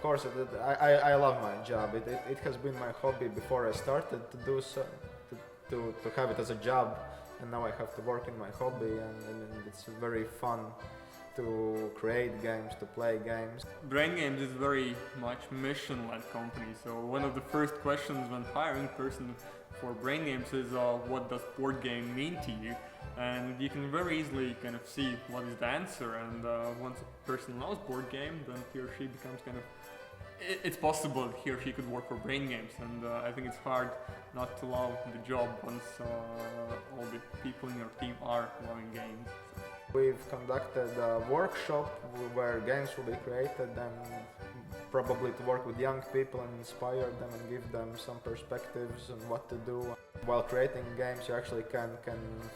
course, I love my job. It has been my hobby before I started to do so, to have it as a job, and now I have to work in my hobby, and it's very fun to create games, to play games. Brain Games is very much mission-led company, so one of the first questions when hiring person for Brain Games is what does board game mean to you? And you can very easily kind of see what is the answer, and once a person knows board game, then he or she becomes kind of, it's possible that he or she could work for Brain Games, and I think it's hard not to love the job once all the people in your team are loving games. So. We've conducted a workshop where games will be created, and probably to work with young people and inspire them and give them some perspectives on what to do. While creating games, you actually can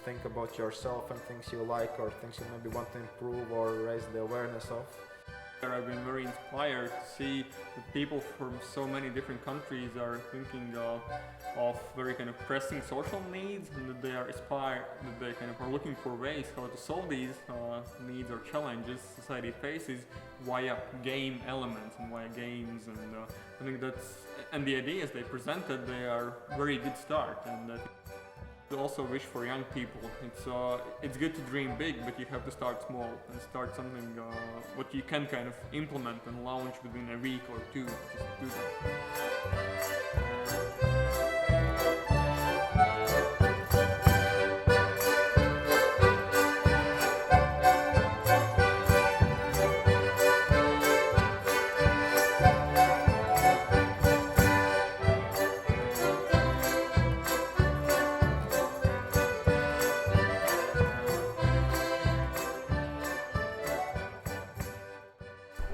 think about yourself and things you like or things you maybe want to improve or raise the awareness of. I've been very inspired to see that people from so many different countries are thinking of very kind of pressing social needs, and that they are inspired, that they kind of are looking for ways how to solve these needs or challenges society faces via game elements and via games. And I think and the ideas they presented, they are very good start. And I also wish for young people, it's good to dream big, but you have to start small and start something what you can kind of implement and launch within a week or two. Just do that.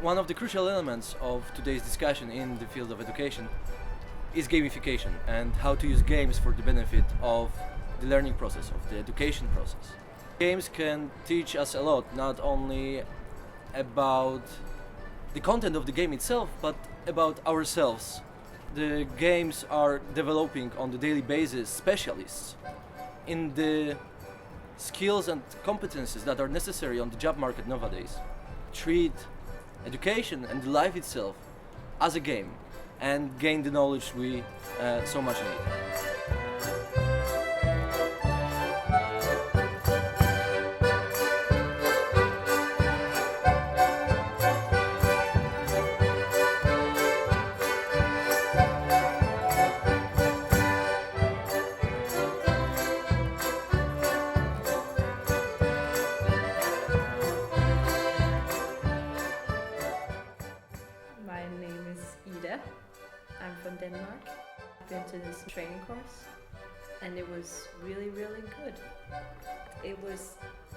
One of the crucial elements of today's discussion in the field of education is gamification and how to use games for the benefit of the learning process, of the education process. Games can teach us a lot, not only about the content of the game itself, but about ourselves. The games are developing on the daily basis specialists in the skills and competences that are necessary on the job market nowadays. Treat education and life itself as a game and gain the knowledge we so much need. My name is Ida. I'm from Denmark. I've been to this training course and it was really, really good. It was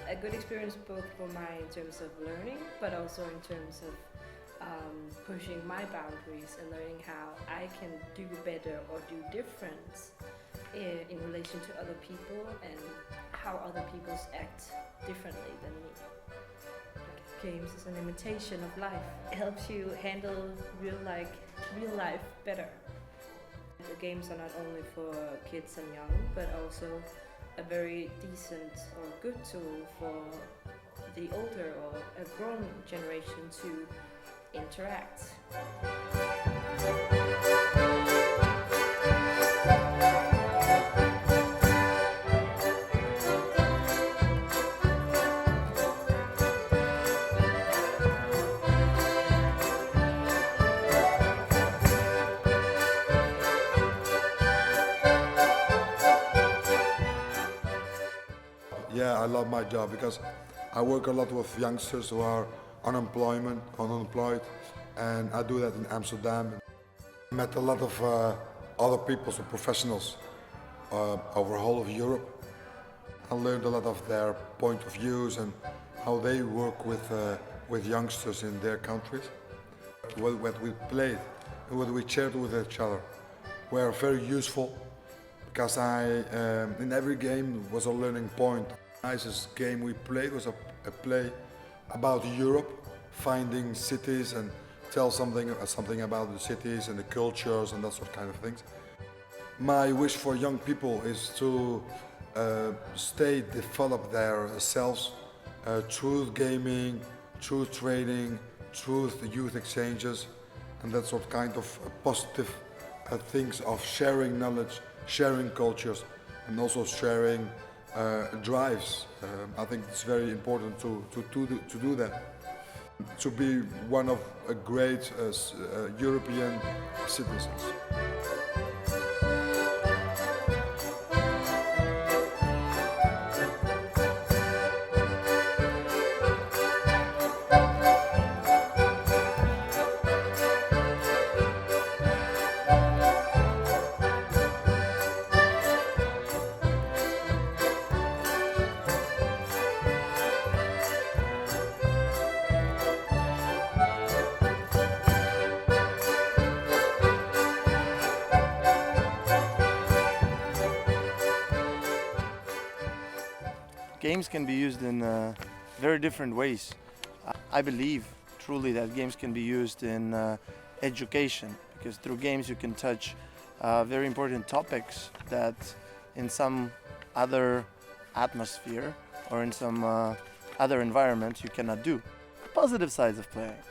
a good experience both for in terms of learning, but also in terms of pushing my boundaries and learning how I can do better or do different in relation to other people and how other people act differently than me. Games is an imitation of life. It helps you handle real life better. The games are not only for kids and young, but also a very decent or good tool for the older or a grown generation to interact. Yeah, I love my job because I work a lot with youngsters who are unemployed, and I do that in Amsterdam. I met a lot of other people, so professionals over the whole of Europe. I learned a lot of their point of views and how they work with youngsters in their countries. What we played and what we shared with each other were very useful, because in every game was a learning point. The nicest game we played was a play about Europe, finding cities and tell something about the cities and the cultures and that sort of kind of things. My wish for young people is to develop themselves through gaming, through trading, through the youth exchanges, and that's what kind of positive things of sharing knowledge, sharing cultures, and also sharing drives. I think it's very important to do that. To be one of a great European citizens. Games can be used in very different ways. I believe truly that games can be used in education, because through games you can touch very important topics that in some other atmosphere or in some other environment you cannot do. Positive sides of playing.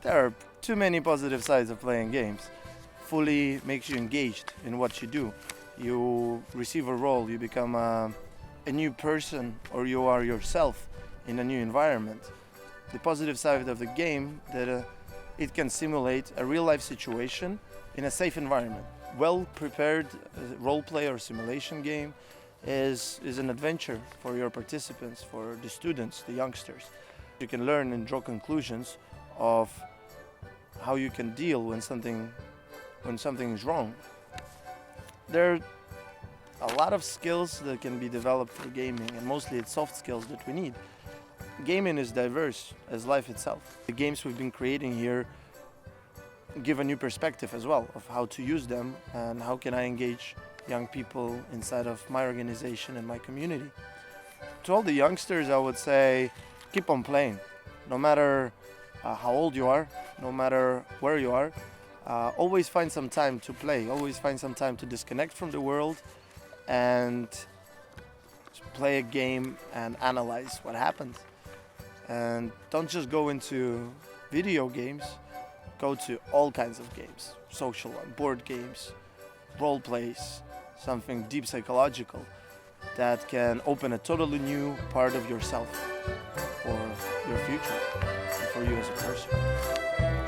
There are too many positive sides of playing games. Fully makes you engaged in what you do. You receive a role, you become a new person, or you are yourself in a new environment. The positive side of the game that it can simulate a real life situation in a safe environment. Well prepared role play or simulation game is an adventure for your participants, for the students, the youngsters. You can learn and draw conclusions of how you can deal when something is wrong. There are a lot of skills that can be developed through gaming, and mostly it's soft skills that we need. Gaming is diverse as life itself. The games we've been creating here give a new perspective as well of how to use them and how can I engage young people inside of my organization and my community. To all the youngsters, I would say keep on playing. No matter how old you are, no matter where you are, always find some time to play, always find some time to disconnect from the world and play a game and analyze what happened. And don't just go into video games, go to all kinds of games, social and board games, role plays, something deep psychological that can open a totally new part of yourself for your future and for you as a person.